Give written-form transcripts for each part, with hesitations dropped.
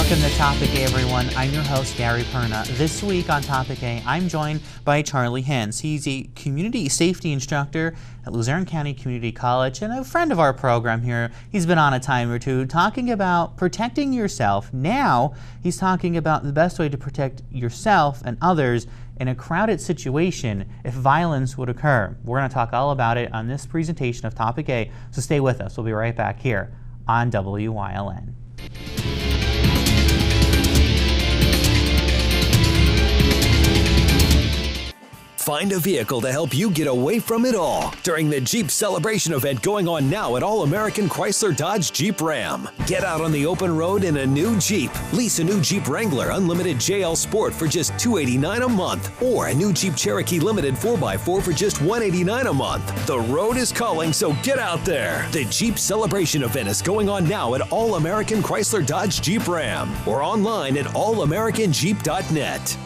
Welcome to Topic A, everyone. I'm your host, Gary Perna. This week on Topic A, I'm joined by Charlie Hentz. He's a community safety instructor at Luzerne County Community College and a friend of our program here. He's been on a time or two talking about protecting yourself. Now, he's talking about the best way to protect yourself and others in a crowded situation if violence would occur. We're going to talk all about it on this presentation of Topic A, so stay with us. We'll be right back here on WYLN. Find a vehicle to help you get away from it all during the Jeep Celebration event going on now at All-American Chrysler Dodge Jeep Ram. Get out on the open road in a new Jeep. Lease a new Jeep Wrangler Unlimited JL Sport for just $289 a month, or a new Jeep Cherokee Limited 4x4 for just $189 a month. The road is calling, so get out there. The Jeep Celebration event is going on now at All-American Chrysler Dodge Jeep Ram, or online at allamericanjeep.net.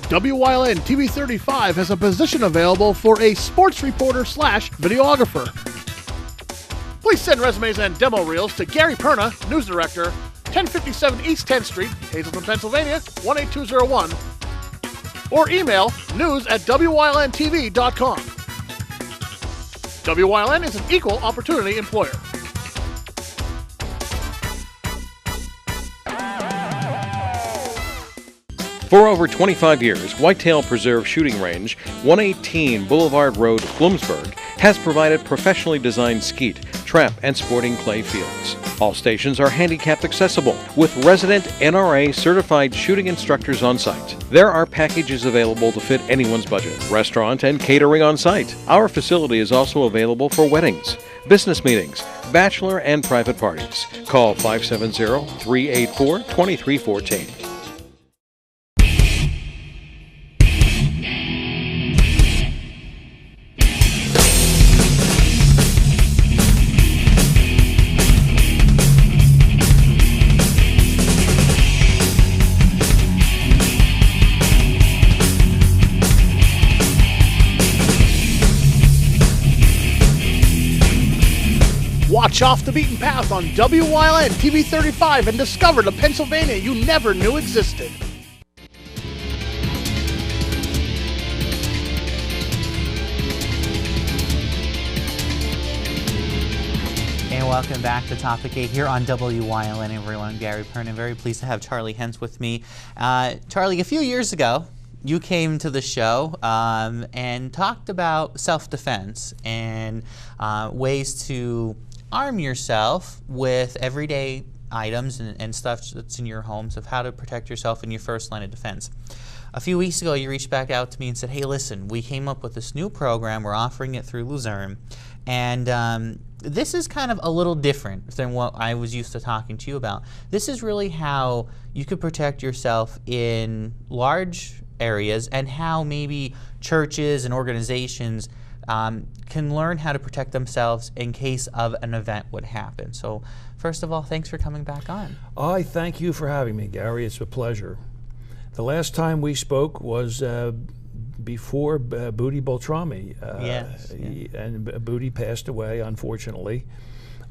WYLN TV 35 has a position available for a sports reporter / videographer. Please send resumes and demo reels to Gary Perna, News Director, 1057 East 10th Street, Hazleton, Pennsylvania, 18201, or email news@WYLNTV.com. WYLN is an equal opportunity employer. For over 25 years, Whitetail Preserve Shooting Range, 118 Boulevard Road, Bloomsburg, has provided professionally designed skeet, trap, and sporting clay fields. All stations are handicap accessible, with resident NRA certified shooting instructors on site. There are packages available to fit anyone's budget, restaurant and catering on site. Our facility is also available for weddings, business meetings, bachelor and private parties. Call 570-384-2314. Watch off the beaten path on WYLN TV 35 and discover the Pennsylvania you never knew existed. And welcome back to Topic 8 here on WYLN, everyone. Gary Perna, very pleased to have Charlie Hentz with me. Charlie, a few years ago, you came to the show and talked about self-defense and ways to arm yourself with everyday items and stuff that's in your homes of how to protect yourself in your first line of defense. A few weeks ago, you reached back out to me and said, hey, listen, we came up with this new program. We're offering it through Luzerne. And this is kind of a little different than what I was used to talking to you about. This is really how you could protect yourself in large areas and how maybe churches and organizations can learn how to protect themselves in case of an event would happen. So first of all, thanks for coming back on. I thank you for having me, Gary. It's a pleasure. The last time we spoke was before Booty Beltrami. Yes. And Booty passed away, unfortunately.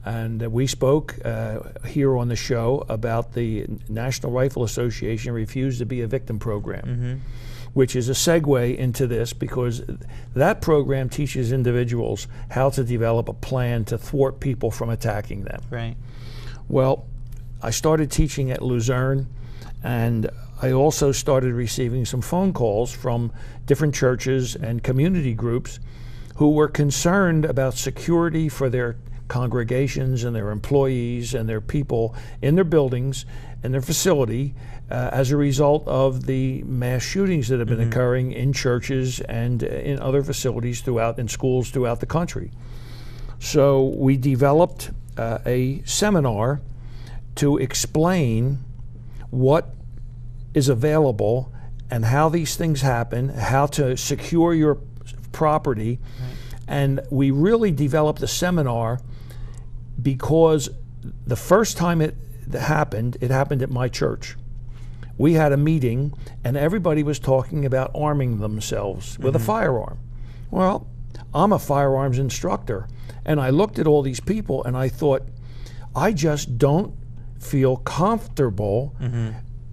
And we spoke here on the show about the National Rifle Association refused to be a victim program, which is a segue into this because that program teaches individuals how to develop a plan to thwart people from attacking them. Right. Well, I started teaching at Luzerne, and I also started receiving some phone calls from different churches and community groups who were concerned about security for their congregations and their employees and their people in their buildings and their facility as a result of the mass shootings that have been occurring in churches and in other facilities in schools throughout the country. So we developed a seminar to explain what is available and how these things happen, how to secure your property. Right. And we really developed a seminar because the first time it happened at my church. We had a meeting and everybody was talking about arming themselves with a firearm. Well, I'm a firearms instructor, and I looked at all these people and I thought, I just don't feel comfortable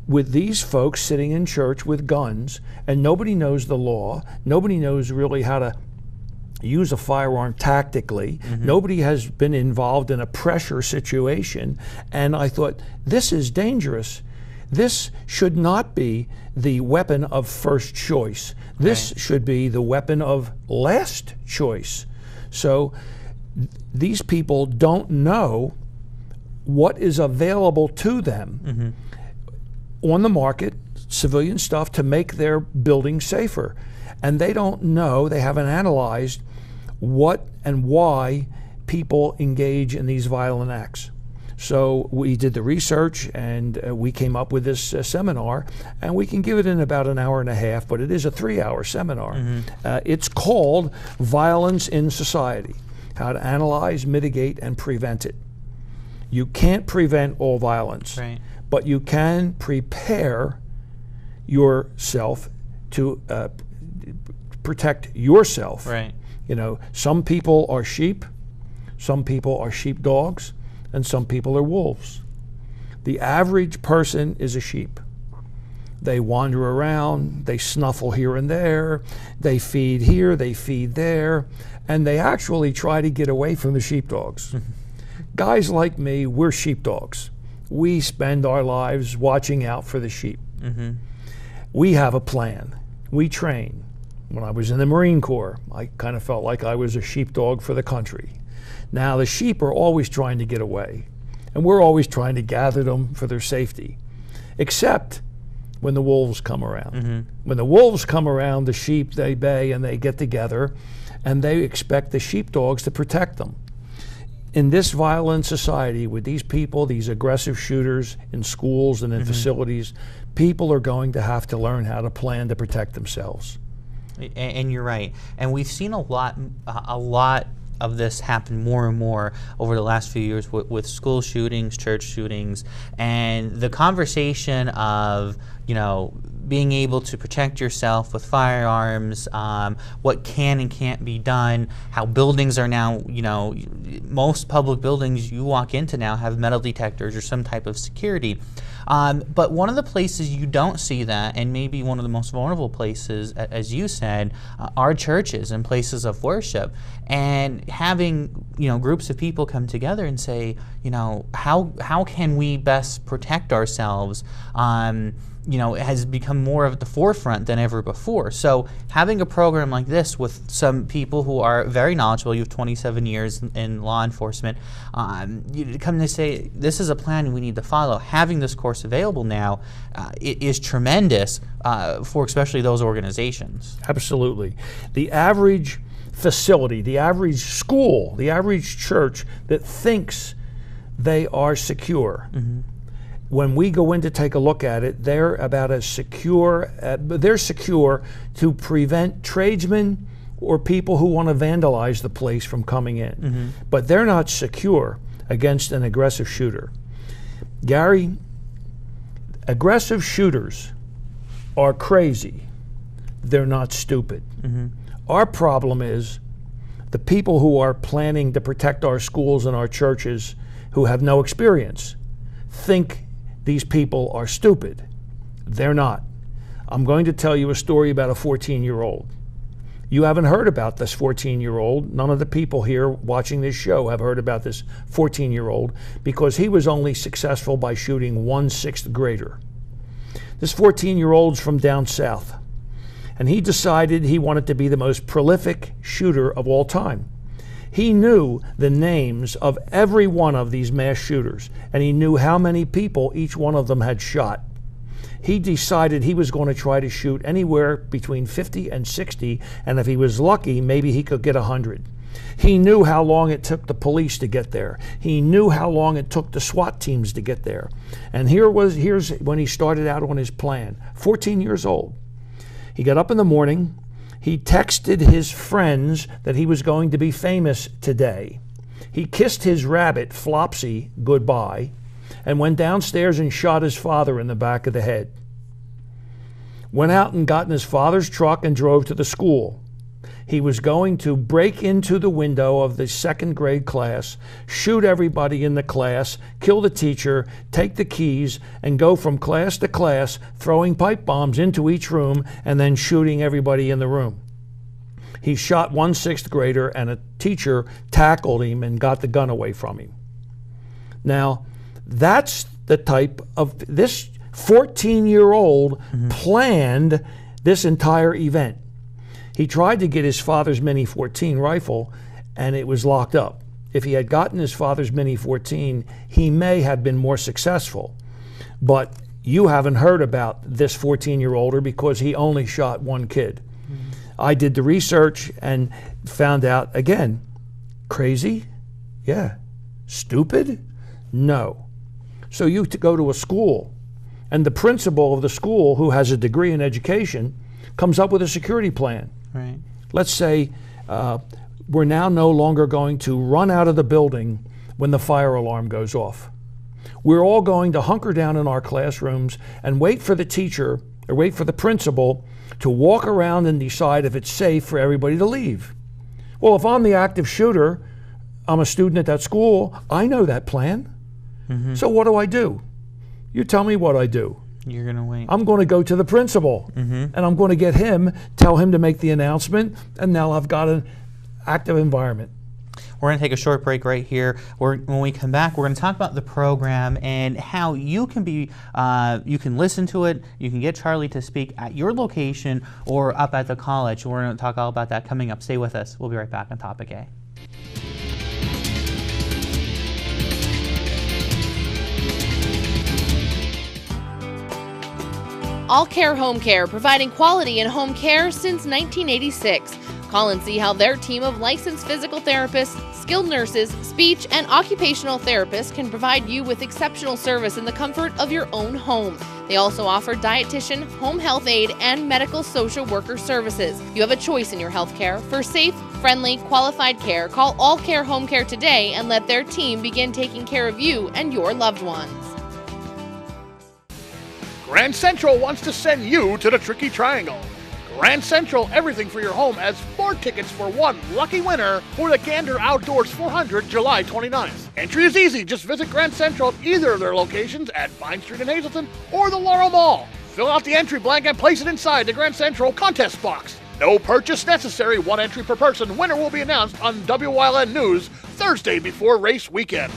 with these folks sitting in church with guns, and nobody knows the law. Nobody knows really how to use a firearm tactically. Nobody has been involved in a pressure situation. And I thought, this is dangerous. This should not be the weapon of first choice. This should be the weapon of last choice. So these people don't know what is available to them on the market, civilian stuff, to make their building safer. And they don't know, they haven't analyzed what and why people engage in these violent acts. So we did the research, and we came up with this seminar, and we can give it in about an hour and a half, but it is a 3-hour seminar. It's called Violence in Society: How to Analyze, Mitigate, and Prevent It. You can't prevent all violence, but you can prepare yourself to protect yourself. You know, some people are sheep, some people are sheepdogs, and some people are wolves. The average person is a sheep. They wander around, they snuffle here and there, they feed here, they feed there, and they actually try to get away from the sheepdogs. Guys like me, we're sheepdogs. We spend our lives watching out for the sheep. We have a plan. We train. When I was in the Marine Corps, I kind of felt like I was a sheepdog for the country. Now, the sheep are always trying to get away, and we're always trying to gather them for their safety, except when the wolves come around. When the wolves come around, the sheep, they bay and they get together, and they expect the sheepdogs to protect them. In this violent society, with these people, these aggressive shooters in schools and in facilities, people are going to have to learn how to plan to protect themselves. And you're right. And we've seen a lot of this happen more and more over the last few years with school shootings, church shootings, and the conversation of, you know, being able to protect yourself with firearms, what can and can't be done, how buildings are now, you know, most public buildings you walk into now have metal detectors or some type of security. But one of the places you don't see that, and maybe one of the most vulnerable places, as you said, are churches and places of worship. And having, you know, groups of people come together and say, you know, how can we best protect ourselves? You know, it has become more of the forefront than ever before. So having a program like this with some people who are very knowledgeable, you have 27 years in law enforcement, you come to say, this is a plan we need to follow. Having this course available now it is tremendous for especially those organizations. Absolutely. The average facility, the average school, the average church that thinks they are secure, when we go in to take a look at it, they're about as secure, they're secure to prevent tradesmen or people who want to vandalize the place from coming in. But they're not secure against an aggressive shooter. Gary, aggressive shooters are crazy. They're not stupid. Our problem is the people who are planning to protect our schools and our churches who have no experience think these people are stupid. They're not. I'm going to tell you a story about a 14-year-old. You haven't heard about this 14-year-old. None of the people here watching this show have heard about this 14-year-old because he was only successful by shooting one 6th grader. This 14-year-old's from down south, and he decided he wanted to be the most prolific shooter of all time. He knew the names of every one of these mass shooters, and he knew how many people each one of them had shot. He decided he was going to try to shoot anywhere between 50 and 60, and if he was lucky, maybe he could get 100. He knew how long it took the police to get there. He knew how long it took the SWAT teams to get there. And here's when he started out on his plan. 14 years old. He got up in the morning. He texted his friends that he was going to be famous today. He kissed his rabbit, Flopsy, goodbye, and went downstairs and shot his father in the back of the head. Went out and got in his father's truck and drove to the school. He was going to break into the window of the second grade class, shoot everybody in the class, kill the teacher, take the keys, and go from class to class, throwing pipe bombs into each room and then shooting everybody in the room. He shot one sixth grader, and a teacher tackled him and got the gun away from him. Now, that's the type of, this 14-year-old planned this entire event. He tried to get his father's Mini 14 rifle, and it was locked up. If he had gotten his father's Mini 14, he may have been more successful. But you haven't heard about this 14-year-older because he only shot one kid. I did the research and found out, again, crazy? Yeah. Stupid? No. So you go to a school, and the principal of the school, who has a degree in education, comes up with a security plan. Right. Let's say we're now no longer going to run out of the building when the fire alarm goes off. We're all going to hunker down in our classrooms and wait for the teacher or wait for the principal to walk around and decide if it's safe for everybody to leave. Well, if I'm the active shooter, I'm a student at that school, I know that plan. So what do? You tell me what I do. You're going to wait. I'm going to go to the principal, and I'm going to get him, tell him to make the announcement, and now I've got an active environment. We're going to take a short break right here. When we come back, we're going to talk about the program and how you can you can listen to it. You can get Charlie to speak at your location or up at the college. We're going to talk all about that coming up. Stay with us. We'll be right back on Topic A. All Care Home Care, providing quality in home care since 1986. Call and see how their team of licensed physical therapists, skilled nurses, speech, and occupational therapists can provide you with exceptional service in the comfort of your own home. They also offer dietitian, home health aide, and medical social worker services. You have a choice in your health care. For safe, friendly, qualified care, call All Care Home Care today and let their team begin taking care of you and your loved ones. Grand Central wants to send you to the Tricky Triangle. Grand Central Everything for Your Home has 4 tickets for one lucky winner for the Gander Outdoors 400 July 29th. Entry is easy. Just visit Grand Central at either of their locations at Vine Street in Hazleton or the Laurel Mall. Fill out the entry blank and place it inside the Grand Central contest box. No purchase necessary. 1 entry per person. Winner will be announced on WYLN News Thursday before race weekend.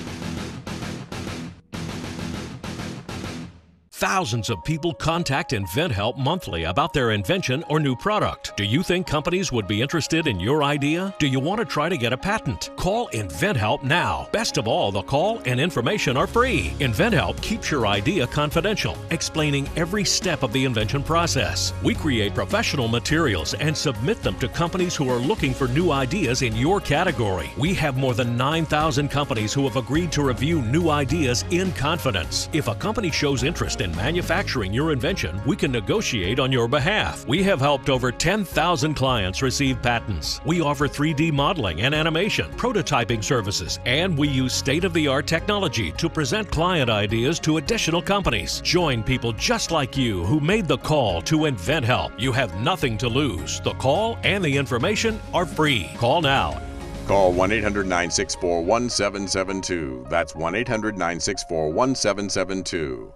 Thousands of people contact InventHelp monthly about their invention or new product. Do you think companies would be interested in your idea? Do you want to try to get a patent? Call InventHelp now. Best of all, the call and information are free. InventHelp keeps your idea confidential, explaining every step of the invention process. We create professional materials and submit them to companies who are looking for new ideas in your category. We have more than 9,000 companies who have agreed to review new ideas in confidence. If a company shows interest in manufacturing your invention, we can negotiate on your behalf. We have helped over 10,000 clients receive patents. We offer 3D modeling and animation, prototyping services, and we use state-of-the-art technology to present client ideas to additional companies. Join people just like you who made the call to InventHelp. You have nothing to lose. The call and the information are free. Call now. Call 1-800-964-1772. That's 1-800-964-1772.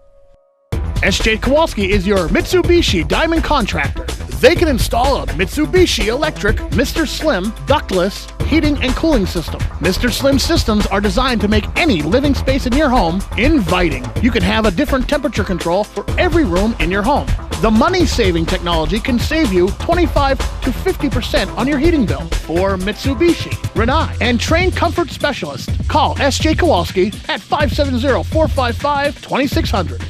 SJ Kowalski is your Mitsubishi Diamond Contractor. They can install a Mitsubishi electric Mr. Slim ductless heating and cooling system. Mr. Slim systems are designed to make any living space in your home inviting. You can have a different temperature control for every room in your home. The money-saving technology can save you 25 to 50% on your heating bill. For Mitsubishi, Rinnai, and trained comfort specialists, call SJ Kowalski at 570-455-2600.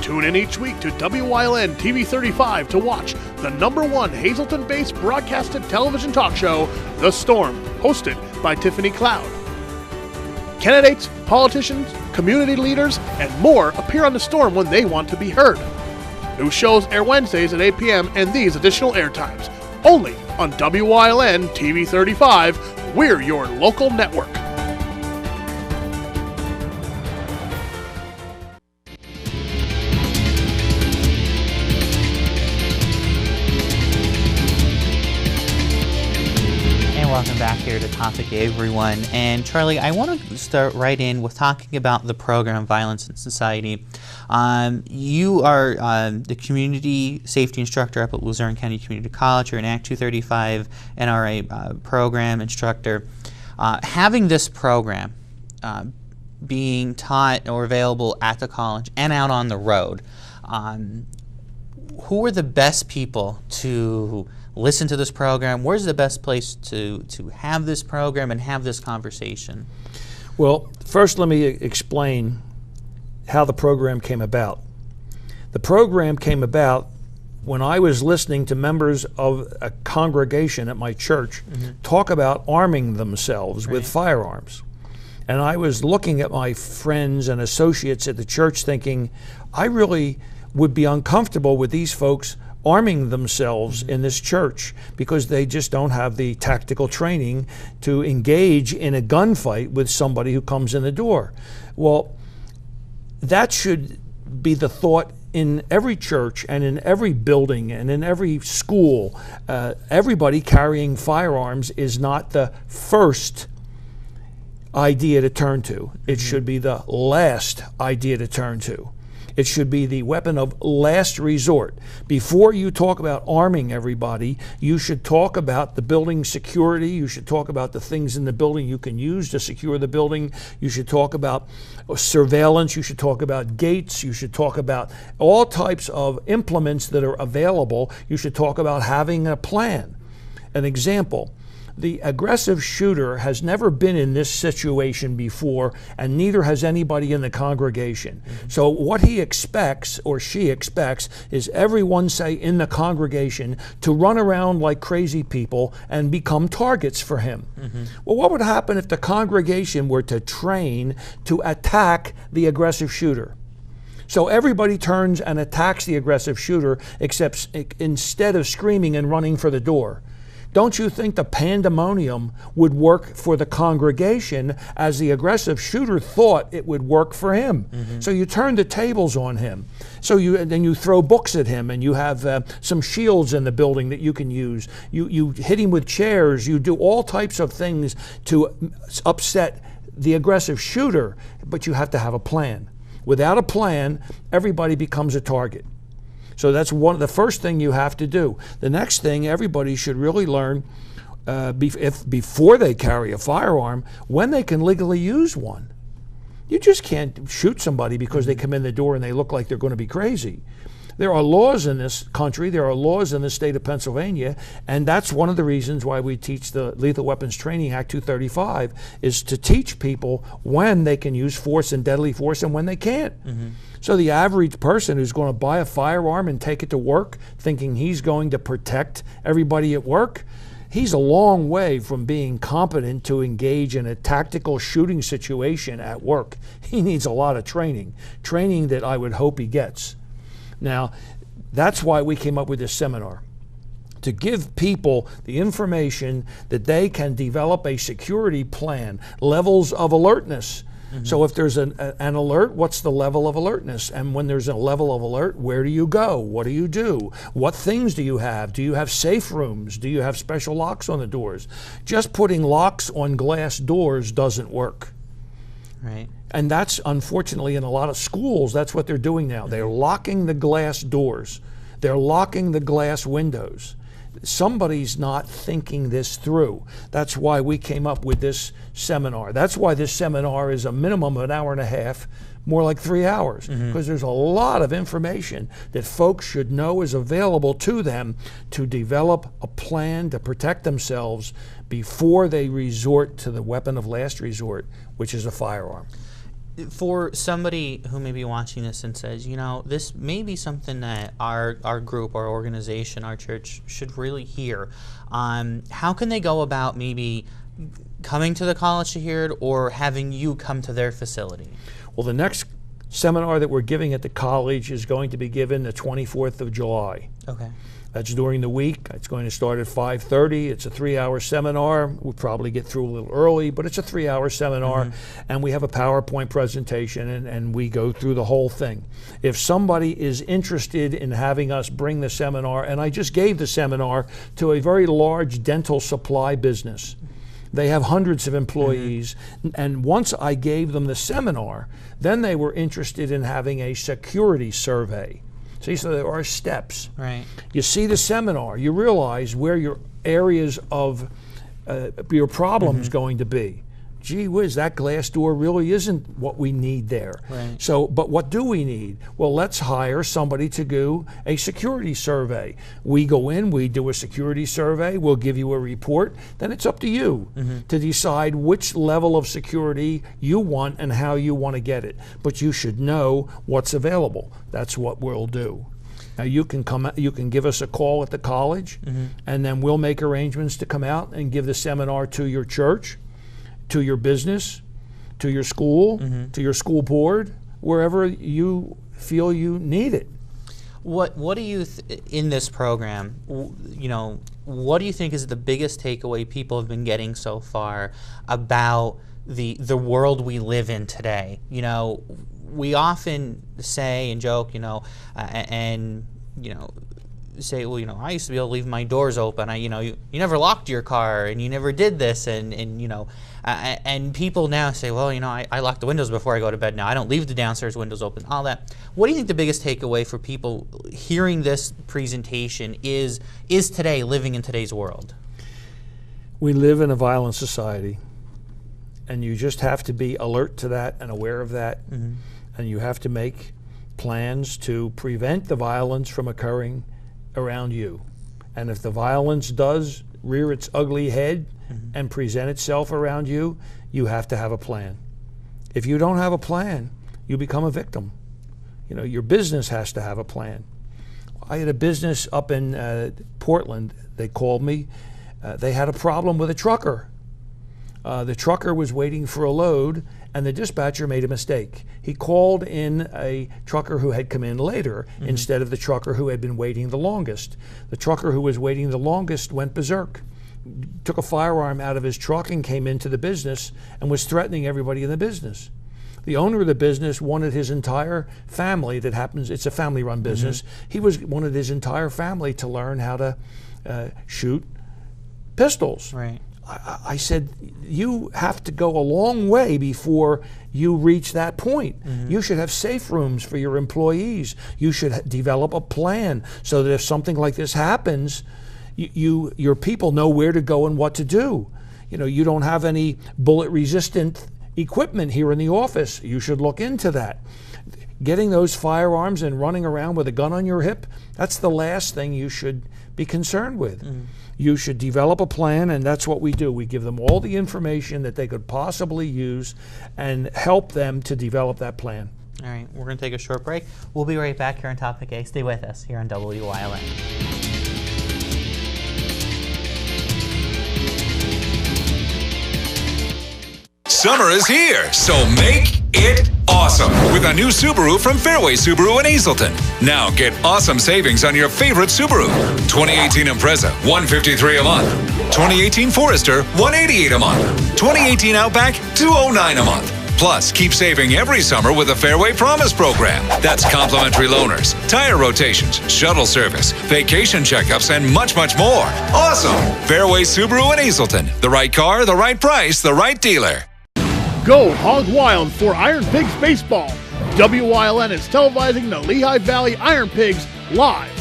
Tune in each week to WYLN TV 35 to watch the #1 Hazleton-based broadcasted television talk show, The Storm, hosted by Tiffany Cloud. Candidates, politicians, community leaders, and more appear on The Storm when they want to be heard. New shows air Wednesdays at 8 p.m. and these additional airtimes. Only on WYLN TV 35. We're your local network. to Topic A, everyone. And Charlie, I want to start right in with talking about the program Violence in Society. You are the community safety instructor up at Luzerne County Community College. You're an Act 235 NRA program instructor. Having this program being taught or available at the college and out on the road, who are the best people to listen to this program? Where's the best place to have this program and have this conversation? Well, first let me explain how the program came about. The program came about when I was listening to members of a congregation at my church talk about arming themselves with firearms. And I was looking at my friends and associates at the church thinking, I really would be uncomfortable with these folks arming themselves in this church because they just don't have the tactical training to engage in a gunfight with somebody who comes in the door. Well, that should be the thought in every church and in every building and in every school. Everybody carrying firearms is not the first idea to turn to. It should be the last idea to turn to. It should be the weapon of last resort. Before you talk about arming everybody, you should talk about the building security. You should talk about the things in the building you can use to secure the building. You should talk about surveillance. You should talk about gates. You should talk about all types of implements that are available. You should talk about having a plan. An example. The aggressive shooter has never been in this situation before, and neither has anybody in the congregation. So what he expects, or she expects, is everyone, say, in the congregation to run around like crazy people and become targets for him. Well, what would happen if the congregation were to train to attack the aggressive shooter? So everybody turns and attacks the aggressive shooter, except instead of screaming and running for the door. Don't you think the pandemonium would work for the congregation as the aggressive shooter thought it would work for him? So you turn the tables on him. So then you throw books at him, and you have some shields in the building that you can use. You hit him with chairs. You do all types of things to upset the aggressive shooter, but you have to have a plan. Without a plan, everybody becomes a target. So that's the first thing you have to do. The next thing everybody should really learn before they carry a firearm, when they can legally use one. You just can't shoot somebody because they come in the door and they look like they're going to be crazy. There are laws in this country, there are laws in the state of Pennsylvania, and that's one of the reasons why we teach the Lethal Weapons Training Act 235, is to teach people when they can use force and deadly force and when they can't. So the average person who's going to buy a firearm and take it to work thinking he's going to protect everybody at work, he's a long way from being competent to engage in a tactical shooting situation at work. He needs a lot of training that I would hope he gets. Now, that's why we came up with this seminar, to give people the information that they can develop a security plan, levels of alertness. So if there's an alert, what's the level of alertness? And when there's a level of alert, where do you go? What do you do? What things do you have? Do you have safe rooms? Do you have special locks on the doors? Just putting locks on glass doors doesn't work. Right. And that's, unfortunately, in a lot of schools, that's what they're doing now. They're locking the glass doors. They're locking the glass windows. Somebody's not thinking this through. That's why we came up with this seminar. That's why this seminar is a minimum of an hour and a half, more like 3 hours, because there's a lot of information that folks should know is available to them to develop a plan to protect themselves before they resort to the weapon of last resort, which is a firearm. For somebody who may be watching this and says, you know, this may be something that our group, our organization, our church should really hear, how can they go about maybe coming to the college to hear it or having you come to their facility? Well, the next seminar that we're giving at the college is going to be given the 24th of July. Okay. That's during the week. It's going to start at 5:30. It's a 3-hour seminar. We'll probably get through a little early, but it's a 3-hour seminar, and we have a PowerPoint presentation, and we go through the whole thing. If somebody is interested in having us bring the seminar, and I just gave the seminar to a very large dental supply business. They have hundreds of employees. And once I gave them the seminar, then they were interested in having a security survey. See, so there are steps. Right. You see the seminar, you realize where your areas of your problem's going to be. Gee whiz, that glass door really isn't what we need there. Right. So, but what do we need? Well, let's hire somebody to do a security survey. We go in, we do a security survey, we'll give you a report, then it's up to you to decide which level of security you want and how you want to get it. But you should know what's available. That's what we'll do. Now you can give us a call at the college, and then we'll make arrangements to come out and give the seminar to your church, to your business, to your school, to your school board, wherever you feel you need it. What do you in this program? What do you think is the biggest takeaway people have been getting so far about the world we live in today? We often say and joke, say, well, I used to be able to leave my doors open. You never locked your car, and you never did this, and people now say, well, I lock the windows before I go to bed now. I don't leave the downstairs windows open, all that. What do you think the biggest takeaway for people hearing this presentation is today, living in today's world? We live in a violent society, and you just have to be alert to that and aware of that, and you have to make plans to prevent the violence from occurring around you. And if the violence does rear its ugly head and present itself around you, you have to have a plan. If you don't have a plan, you become a victim. Your business has to have a plan. I had a business up in Portland. They called me. They had a problem with a trucker. The trucker was waiting for a load, and the dispatcher made a mistake. He called in a trucker who had come in later instead of the trucker who had been waiting the longest. The trucker who was waiting the longest went berserk, took a firearm out of his truck and came into the business and was threatening everybody in the business. The owner of the business wanted his entire family, it's a family-run business, he wanted his entire family to learn how to shoot pistols. Right. I said, you have to go a long way before you reach that point. You should have safe rooms for your employees. You should develop a plan so that if something like this happens, your people know where to go and what to do. You don't have any bullet-resistant equipment here in the office. You should look into that. Getting those firearms and running around with a gun on your hip, that's the last thing you should be concerned with. You should develop a plan, and that's what we do. We give them all the information that they could possibly use and help them to develop that plan. All right, we're going to take a short break. We'll be right back here on Topic A. Stay with us here on WYLN. Summer is here, so make it awesome with a new Subaru from Fairway Subaru in Hazleton. Now get awesome savings on your favorite Subaru. 2018 Impreza, $153 a month. 2018 Forester, $188 a month. 2018 Outback, $209 a month. Plus, keep saving every summer with the Fairway Promise program. That's complimentary loaners, tire rotations, shuttle service, vacation checkups, and much, much more. Awesome! Fairway Subaru in Hazleton. The right car, the right price, the right dealer. Go hog wild for Iron Pigs Baseball. WYLN is televising the Lehigh Valley Iron Pigs live.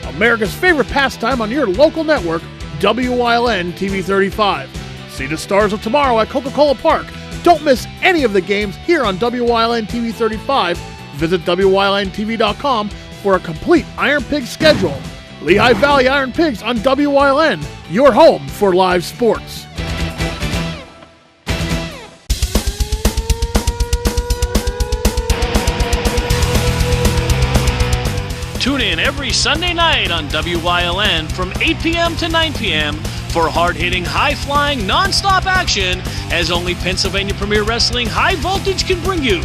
America's favorite pastime on your local network, WYLN TV 35. See the stars of tomorrow at Coca-Cola Park. Don't miss any of the games here on WYLN TV 35. Visit WYLNTV.com for a complete Iron Pigs schedule. Lehigh Valley Iron Pigs on WYLN, your home for live sports. Tune in every Sunday night on WYLN from 8 p.m. to 9 p.m. for hard-hitting, high-flying, non-stop action as only Pennsylvania Premier Wrestling High Voltage can bring you.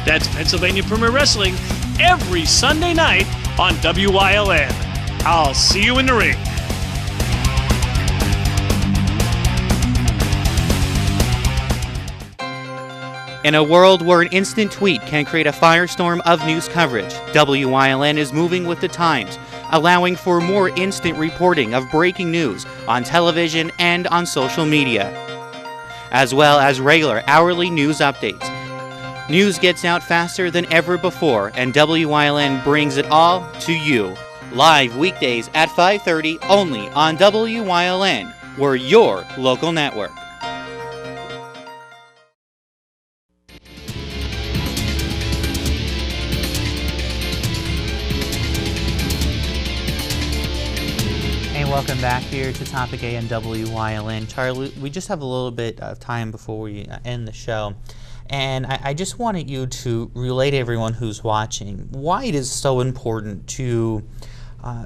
That's Pennsylvania Premier Wrestling every Sunday night on WYLN. I'll see you in the ring. In a world where an instant tweet can create a firestorm of news coverage, WYLN is moving with the times, allowing for more instant reporting of breaking news on television and on social media. as well as regular hourly news updates. News gets out faster than ever before, and WYLN brings it all to you. Live weekdays at 5:30 only on WYLN. We're your local network. And welcome back here to Topic A and WYLN. Charlie, we just have a little bit of time before we end the show. And I just wanted you to relay to everyone who's watching why it is so important to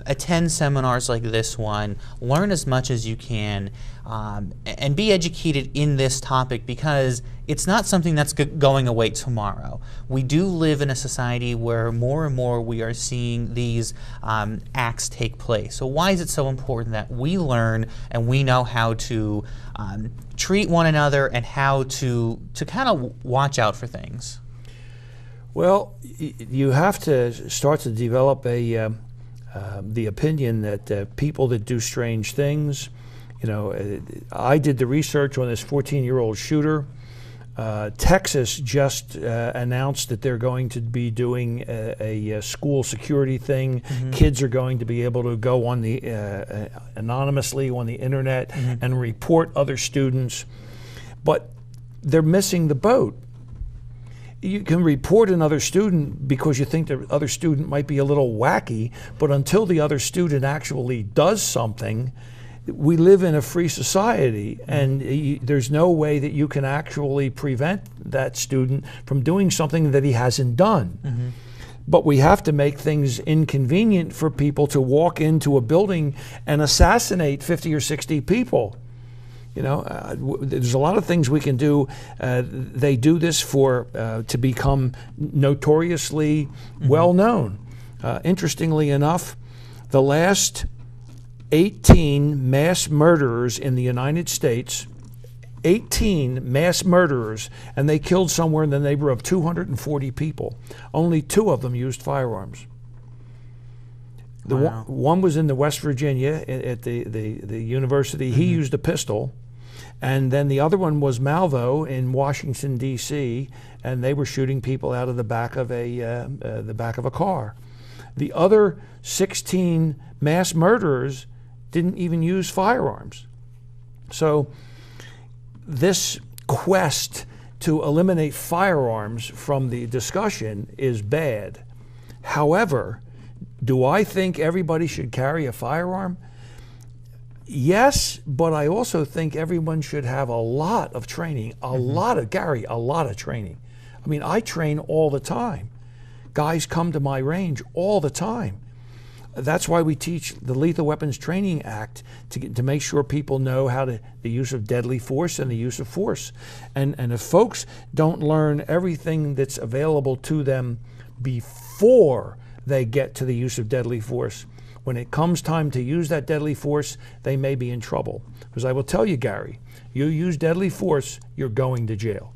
attend seminars like this one, learn as much as you can, and be educated in this topic, because it's not something that's going away tomorrow. We do live in a society where more and more we are seeing these acts take place. So why is it so important that we learn and we know how to treat one another and how to kind of watch out for things? Well, you have to start to develop the opinion that people that do strange things, I did the research on this 14-year-old shooter. Texas just announced that they're going to be doing a school security thing. Mm-hmm. Kids are going to be able to go on the anonymously on the internet mm-hmm. and report other students, but they're missing the boat. You can report another student because you think the other student might be a little wacky, but until the other student actually does something, we live in a free society, and there's no way that you can actually prevent that student from doing something that he hasn't done. Mm-hmm. But we have to make things inconvenient for people to walk into a building and assassinate 50 or 60 people. There's a lot of things we can do. They do this to become notoriously mm-hmm. well known. Interestingly enough, the last 18 mass murderers in the United States, 18 mass murderers, and they killed somewhere in the neighborhood of 240 people. Only 2 of them used firearms. Wow. One was in the West Virginia at the university. Mm-hmm. He used a pistol. And then the other one was Malvo in Washington, D.C., and they were shooting people out of the back of a car. The other 16 mass murderers didn't even use firearms. So this quest to eliminate firearms from the discussion is bad. However, do I think everybody should carry a firearm? Yes, but I also think everyone should have a lot of training, a lot of training. I mean, I train all the time. Guys come to my range all the time. That's why we teach the Lethal Weapons Training Act to make sure people know the use of deadly force and the use of force. And if folks don't learn everything that's available to them before they get to the use of deadly force, when it comes time to use that deadly force, they may be in trouble. Because I will tell you, Gary, you use deadly force, you're going to jail.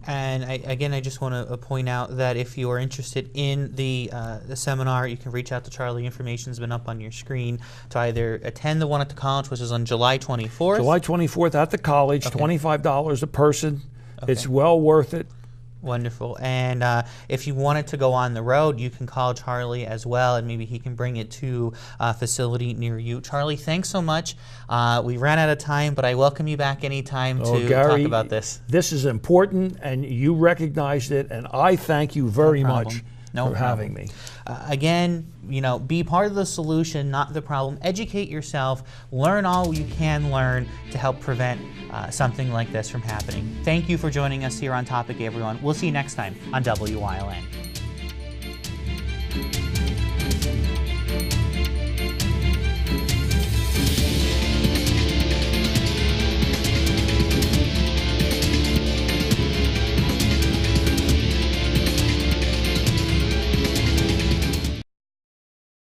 And I just want to point out that if you are interested in the seminar, you can reach out to Charlie. Information's been up on your screen to either attend the one at the college, which is on July 24th. July 24th at the college, okay. $25 a person. Okay. It's well worth it. Wonderful. And if you wanted to go on the road, you can call Charlie as well, and maybe he can bring it to a facility near you. Charlie, thanks so much. We ran out of time, but I welcome you back anytime to Gary, talk about this. This is important, and you recognized it, and I thank you very much for having me. Again, be part of the solution, not the problem. Educate yourself. Learn all you can learn to help prevent something like this from happening. Thank you for joining us here on Topic, everyone. We'll see you next time on WYLN.